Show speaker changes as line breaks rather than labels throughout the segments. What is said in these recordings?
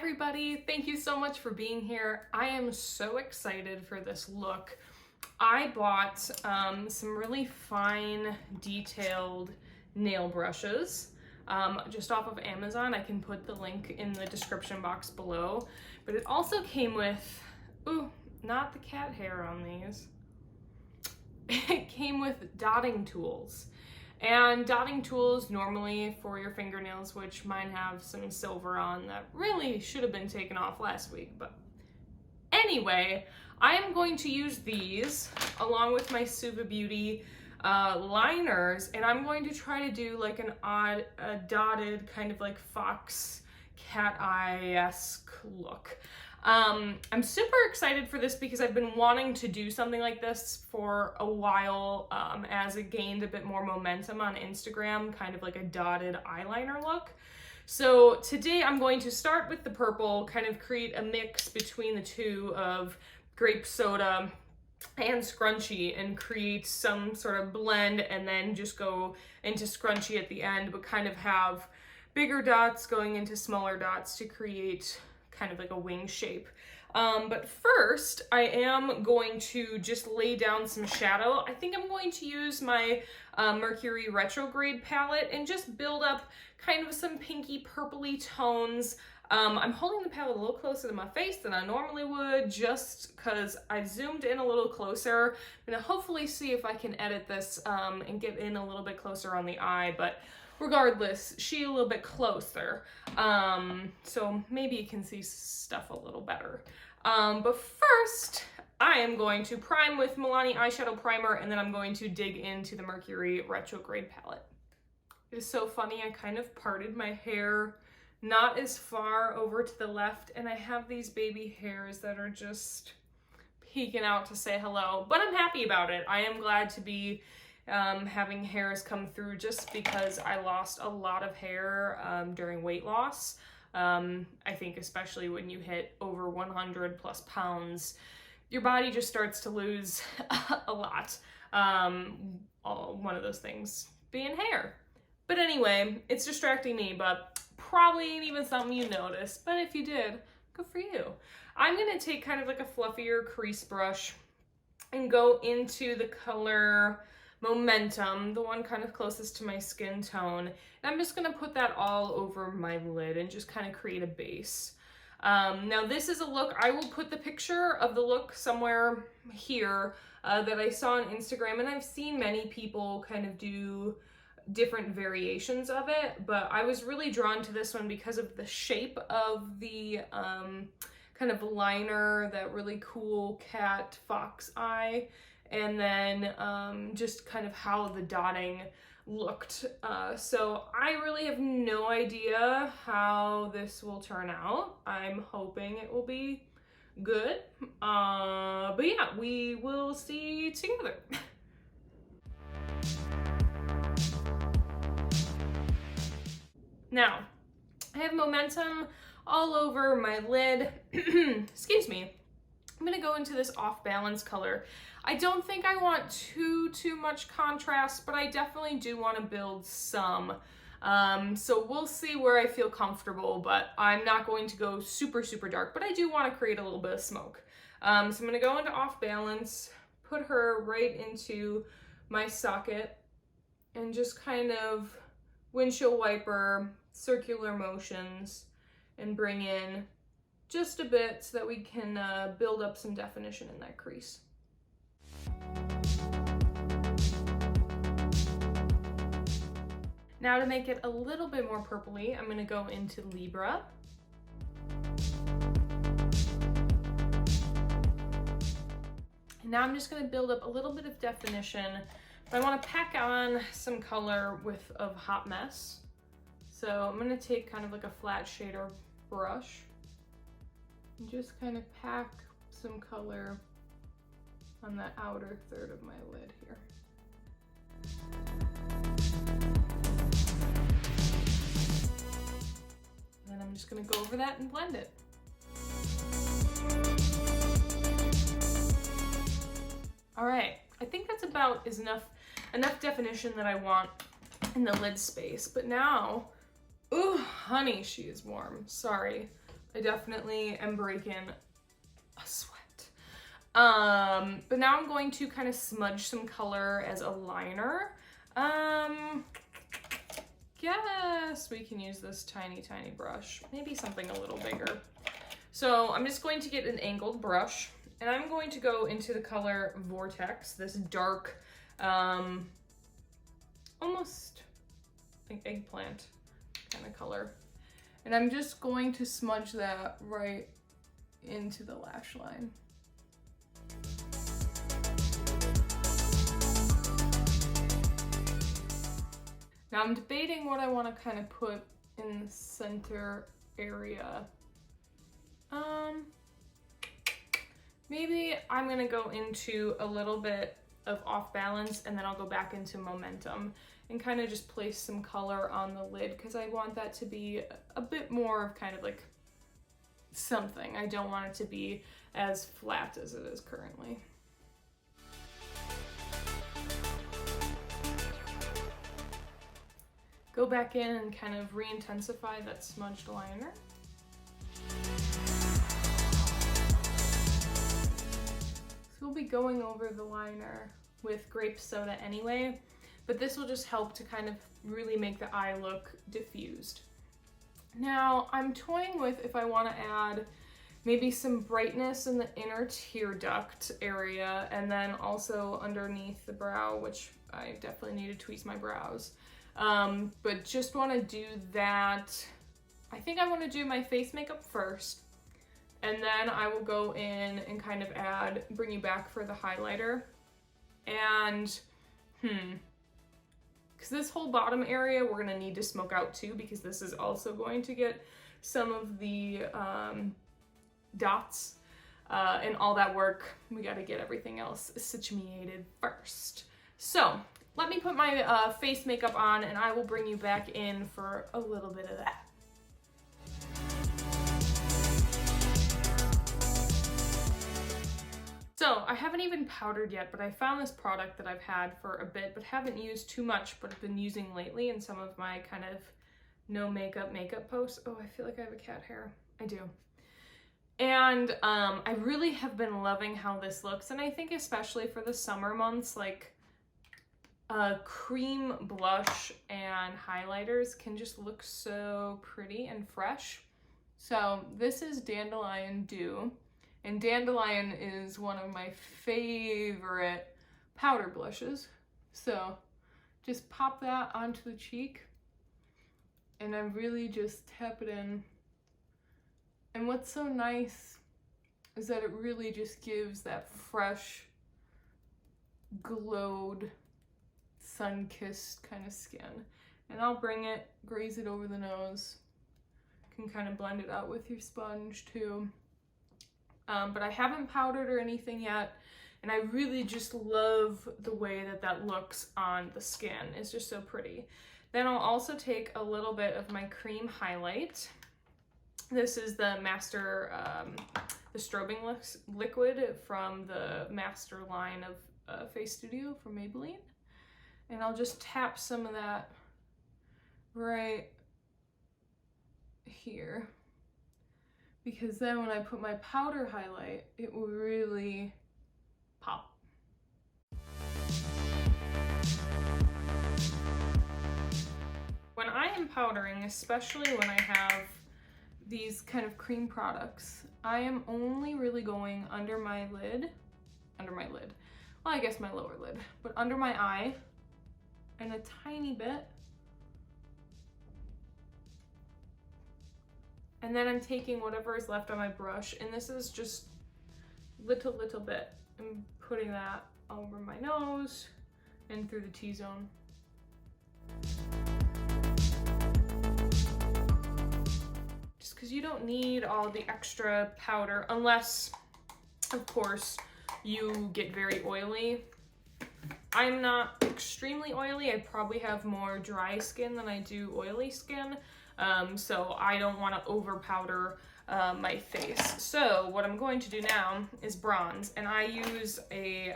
everybody, thank you so much for being here. I am so excited for this look. I bought some really fine detailed nail brushes just off of Amazon. I can put the link in the description box below, but it also came with, ooh, not the cat hair on these. It came with dotting tools. And dotting tools normally for your fingernails, which mine have some silver on that really should have been taken off last week. But anyway, I am going to use these along with my Suva Beauty liners, and I'm going to try to do like an odd dotted kind of like fox cat eye-esque look. I'm super excited for this because I've been wanting to do something like this for a while as it gained a bit more momentum on Instagram, kind of like a dotted eyeliner look. So today I'm going to start with the purple, kind of create a mix between the two of grape soda and scrunchie and create some sort of blend, and then just go into scrunchie at the end, but kind of have bigger dots going into smaller dots to create kind of like a wing shape. But first, I am going to just lay down some shadow. I think I'm going to use my Mercury Retrograde palette and just build up kind of some pinky purpley tones. I'm holding the palette a little closer to my face than I normally would, just because I've zoomed in a little closer. I'm gonna hopefully see if I can edit this and get in a little bit closer on the eye, but regardless, she a little bit closer, so maybe you can see stuff a little better. But first, I am going to prime with Milani eyeshadow primer, and then I'm going to dig into the Mercury Retrograde palette. It is so funny, I kind of parted my hair not as far over to the left, and I have these baby hairs that are just peeking out to say hello, but I'm happy about it. I am glad to be having hairs come through, just because I lost a lot of hair during weight loss. I think especially when you hit over 100 plus pounds, your body just starts to lose a lot. One of those things being hair. But anyway, it's distracting me, but probably ain't even something you noticed. But if you did, good for you. I'm gonna take kind of like a fluffier crease brush and go into the color Momentum, the one kind of closest to my skin tone. And I'm just gonna put that all over my lid and just kind of create a base. Now this is a look, I will put the picture of the look somewhere here that I saw on Instagram, and I've seen many people kind of do different variations of it, but I was really drawn to this one because of the shape of the kind of liner, that really cool cat fox eye, and then just kind of how the dotting looked. So I really have no idea how this will turn out. I'm hoping it will be good, but yeah, we will see together. Now, I have Momentum all over my lid. Excuse me. I'm gonna go into this Off Balance color. I don't think I want too much contrast, but I definitely do want to build some. So we'll see where I feel comfortable, but I'm not going to go super dark, but I do want to create a little bit of smoke. So I'm gonna go into Off Balance, put her right into my socket, and just kind of windshield wiper, circular motions, and bring in just a bit so that we can build up some definition in that crease. Now to make it a little bit more purpley, I'm gonna go into Libra. And now I'm just gonna build up a little bit of definition. But I wanna pack on some color of Hot Mess. So I'm gonna take kind of like a flat shader brush and just kind of pack some color on the outer third of my lid here. And then I'm just gonna go over that and blend it. All right, I think that's about enough definition that I want in the lid space. But now, ooh, honey, she is warm. Sorry. I definitely am breaking a sweat. But now I'm going to kind of smudge some color as a liner. Guess we can use this tiny brush, maybe something a little bigger. So I'm just going to get an angled brush, and I'm going to go into the color Vortex, this dark, almost like eggplant kind of color. And I'm just going to smudge that right into the lash line. Now I'm debating what I want to kind of put in the center area. Maybe I'm gonna go into a little bit of off balance, and then I'll go back into momentum and kind of just place some color on the lid, because I want that to be a bit more of kind of like something. I don't want it to be as flat as it is currently. Go back in and kind of re-intensify that smudged liner. So we'll be going over the liner with grape soda anyway, but this will just help to kind of really make the eye look diffused. Now I'm toying with if I want to add maybe some brightness in the inner tear duct area, and then also underneath the brow, which I definitely need to tweeze my brows. But just want to do that. I think I want to do my face makeup first, and then I will go in and kind of bring you back for the highlighter. And, because this whole bottom area we're gonna need to smoke out too, because this is also going to get some of the dots and all that work. We got to get everything else situated first. So let me put my face makeup on, and I will bring you back in for a little bit of that. So I haven't even powdered yet, but I found this product that I've had for a bit, but haven't used too much, but I've been using lately in some of my kind of no makeup posts. Oh, I feel like I have a cat hair. I do. And I really have been loving how this looks, and I think especially for the summer months, like cream blush and highlighters can just look so pretty and fresh. So this is Dandelion Dew, and Dandelion is one of my favorite powder blushes. So just pop that onto the cheek, and I really just tap it in. And what's so nice is that it really just gives that fresh, glowed, sun-kissed kind of skin. And I'll bring it, graze it over the nose. You can kind of blend it out with your sponge too. But I haven't powdered or anything yet, and I really just love the way that that looks on the skin. It's just so pretty. Then I'll also take a little bit of my cream highlight. This is the the Strobing liquid from the Master line of Facestudio from Maybelline. And I'll just tap some of that right here, because then when I put my powder highlight, it will really pop. When I am powdering, especially when I have these kind of cream products, I am only really going under my lid, well, I guess my lower lid, but under my eye, and a tiny bit. And then I'm taking whatever is left on my brush, and this is just little bit. I'm putting that over my nose and through the T-zone. Just because you don't need all the extra powder, unless, of course, you get very oily. I'm not extremely oily. I probably have more dry skin than I do oily skin. So I don't want to over powder my face. So what I'm going to do now is bronze, and I use a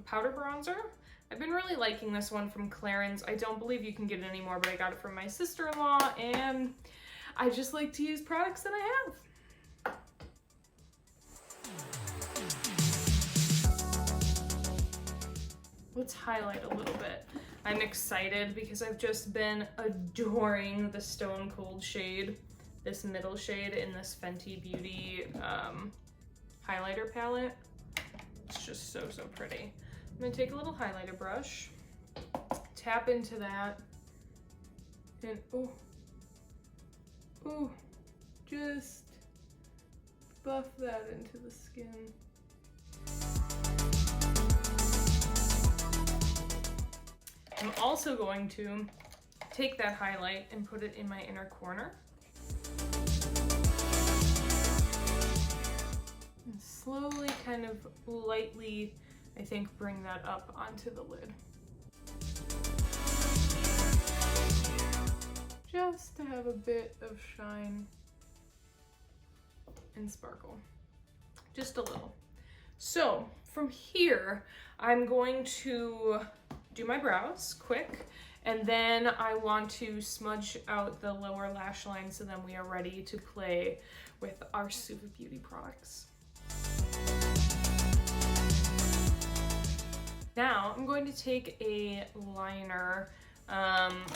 powder bronzer. I've been really liking this one from Clarins. I don't believe you can get it anymore, but I got it from my sister-in-law, and I just like to use products that I have. let's highlight a little bit. I'm excited because I've just been adoring the Stone Cold shade, this middle shade in this Fenty Beauty highlighter palette. It's just so, so pretty. I'm gonna take a little highlighter brush, tap into that, and oh, just buff that into the skin. I'm also going to take that highlight and put it in my inner corner. And slowly, kind of lightly, I think, bring that up onto the lid. Just to have a bit of shine and sparkle. Just a little. So from here, I'm going to do my brows quick, and then I want to smudge out the lower lash line so then we are ready to play with our Super Beauty products. Now I'm going to take a liner,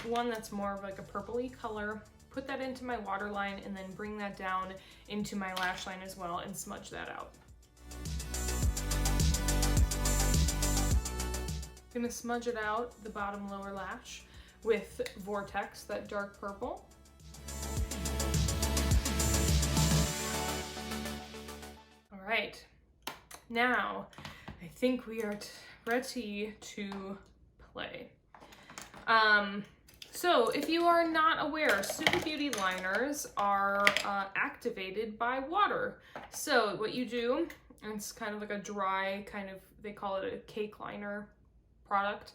one that's more of like a purpley color, put that into my waterline, and then bring that down into my lash line as well and smudge that out. I'm gonna smudge it out, the bottom lower lash, with Vortex, that dark purple. All right, now I think we are ready to play. So if you are not aware, Super Beauty liners are activated by water. So what you do, and it's kind of like a dry kind of, they call it a cake liner product.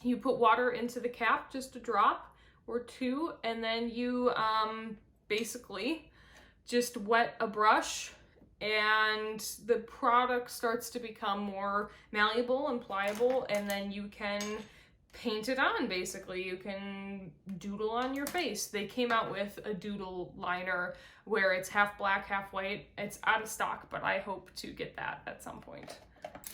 You put water into the cap, just a drop or two, and then you basically just wet a brush, and the product starts to become more malleable and pliable, and then you can paint it on. Basically, you can doodle on your face. They came out with a doodle liner where it's half black, half white. It's out of stock, but I hope to get that at some point.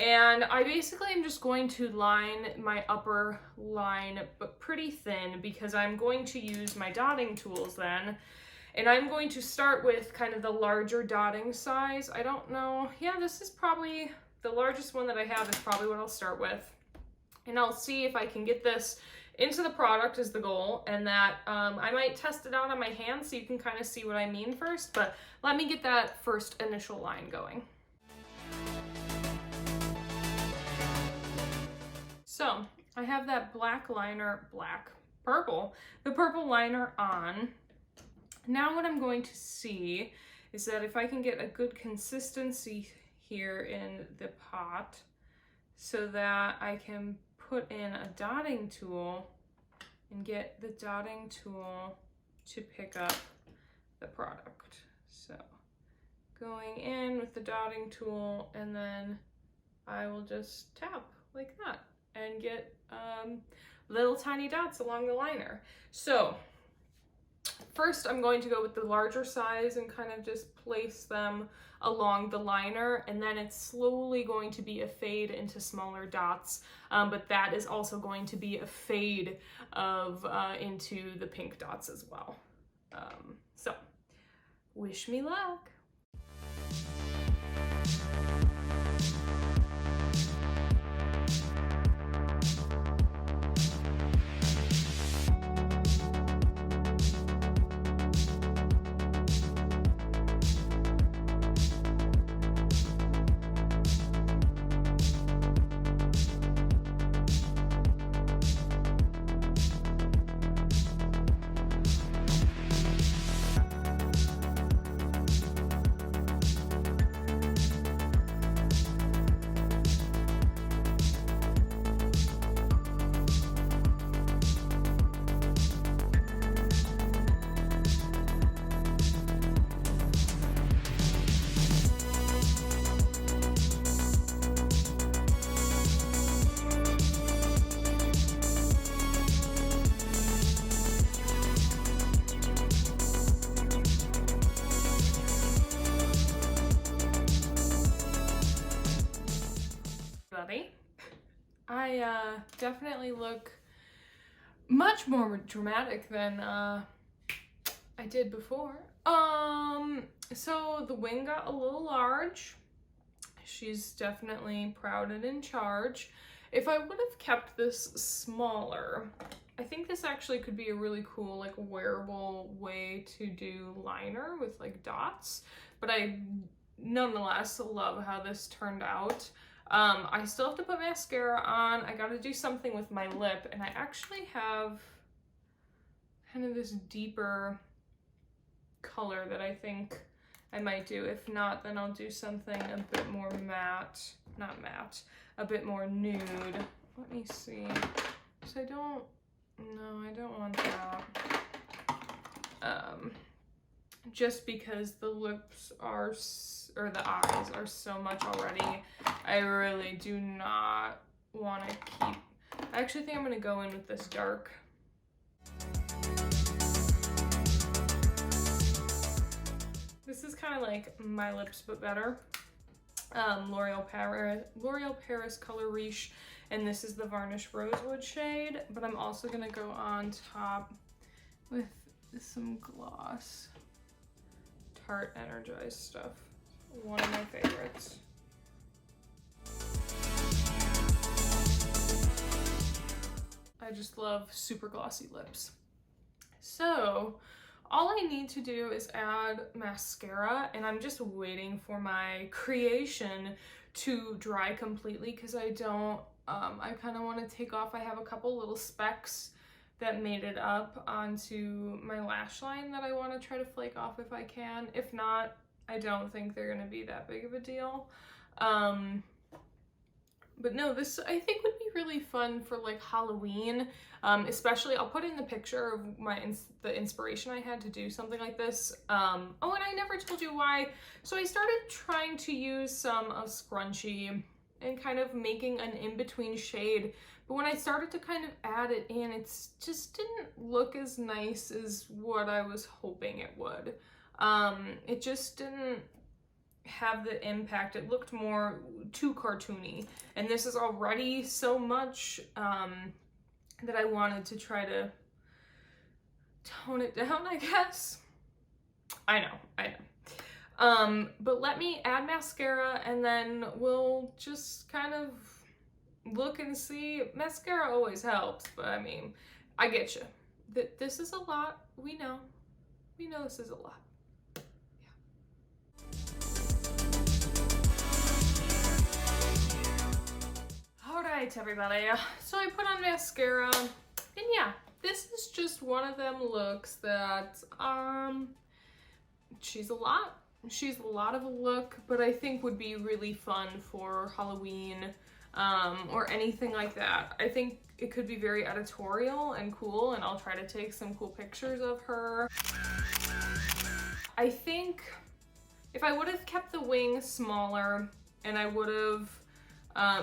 And I basically am just going to line my upper line, but pretty thin, because I'm going to use my dotting tools then. And I'm going to start with kind of the larger dotting size. I don't know. Yeah, this is probably the largest one that I have, is probably what I'll start with. And I'll see if I can get this into the product is the goal, and that I might test it out on my hand so you can kind of see what I mean first, but let me get that first initial line going. So I have that black liner, the purple liner on. Now what I'm going to see is that if I can get a good consistency here in the pot so that I can put in a dotting tool and get the dotting tool to pick up the product. So going in with the dotting tool, and then I will just tap like that and get little tiny dots along the liner. So first I'm going to go with the larger size and kind of just place them along the liner, and then it's slowly going to be a fade into smaller dots, but that is also going to be a fade of into the pink dots as well. So wish me luck. I definitely look much more dramatic than I did before. So the wing got a little large. She's definitely proud and in charge. If I would have kept this smaller, I think this actually could be a really cool, like, wearable way to do liner with, like, dots. But I nonetheless love how this turned out. I still have to put mascara on. I gotta do something with my lip, and I actually have kind of this deeper color that I think I might do. If not, then I'll do something a bit more matte, not matte, a bit more nude. Let me see. So I don't want that. Just because the lips are, or the eyes are so much already, I really do not want to keep, I actually think I'm going to go in with this dark. This is kind of like my lips, but better. L'Oreal Paris Color Riche, and this is the Varnish Rosewood shade, but I'm also gonna go on top with some gloss. Tarte Energized stuff. One of my favorites. I just love super glossy lips. So, all I need to do is add mascara, and I'm just waiting for my creation to dry completely because I don't, I kind of want to take off. I have a couple little specks that made it up onto my lash line that I want to try to flake off if I can. If not, I don't think they're going to be that big of a deal. But no, this I think would be really fun for like Halloween, especially I'll put in the picture of the inspiration I had to do something like this. Oh, and I never told you why. So I started trying to use some of Scrunchie and kind of making an in-between shade. But when I started to kind of add it in, it just didn't look as nice as what I was hoping it would. It just didn't have the impact. It looked more too cartoony, and this is already so much that I wanted to try to tone it down, I guess. I know. But let me add mascara, and then we'll just kind of look and see. Mascara always helps, but I mean, I get you. This is a lot. We know this is a lot. Alright, everybody, so I put on mascara, and yeah, this is just one of them looks that, she's a lot of a look, but I think would be really fun for Halloween, or anything like that. I think it could be very editorial and cool, and I'll try to take some cool pictures of her. I think if I would have kept the wing smaller, and I would have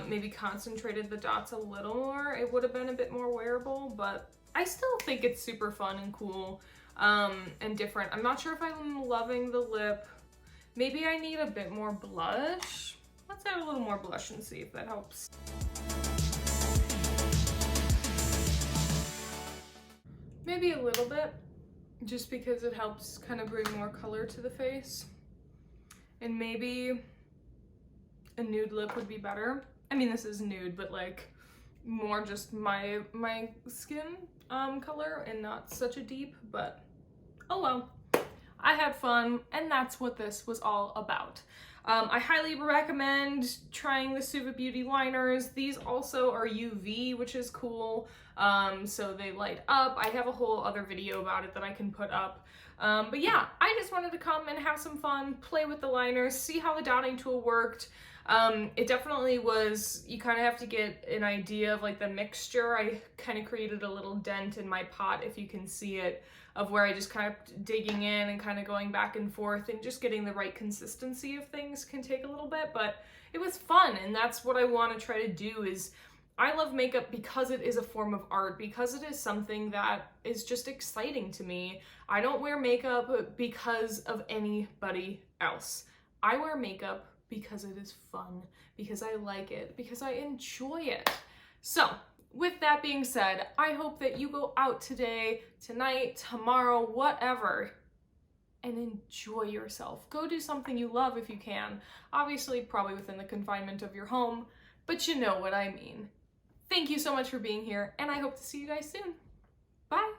maybe concentrated the dots a little more, it would have been a bit more wearable, but I still think it's super fun and cool, and different. I'm not sure if I'm loving the lip. Maybe I need a bit more blush. Let's add a little more blush and see if that helps. Maybe a little bit, just because it helps kind of bring more color to the face. And maybe a nude lip would be better. I mean, this is nude, but like more just my skin color and not such a deep, but oh well. I had fun, and that's what this was all about. I highly recommend trying the Suva Beauty liners. These also are UV, which is cool, so they light up. I have a whole other video about it that I can put up. But yeah, I just wanted to come and have some fun, play with the liners, see how the dotting tool worked. It definitely was, you kind of have to get an idea of like the mixture. I kind of created a little dent in my pot, if you can see it, of where I just kind of digging in and kind of going back and forth, and just getting the right consistency of things can take a little bit, but it was fun. And that's what I want to try to do. Is I love makeup because it is a form of art, because it is something that is just exciting to me. I don't wear makeup because of anybody else. I wear makeup because it is fun, because I like it, because I enjoy it. So, with that being said, I hope that you go out today, tonight, tomorrow, whatever, and enjoy yourself. Go do something you love if you can. Obviously, probably within the confinement of your home, but you know what I mean. Thank you so much for being here, and I hope to see you guys soon. Bye!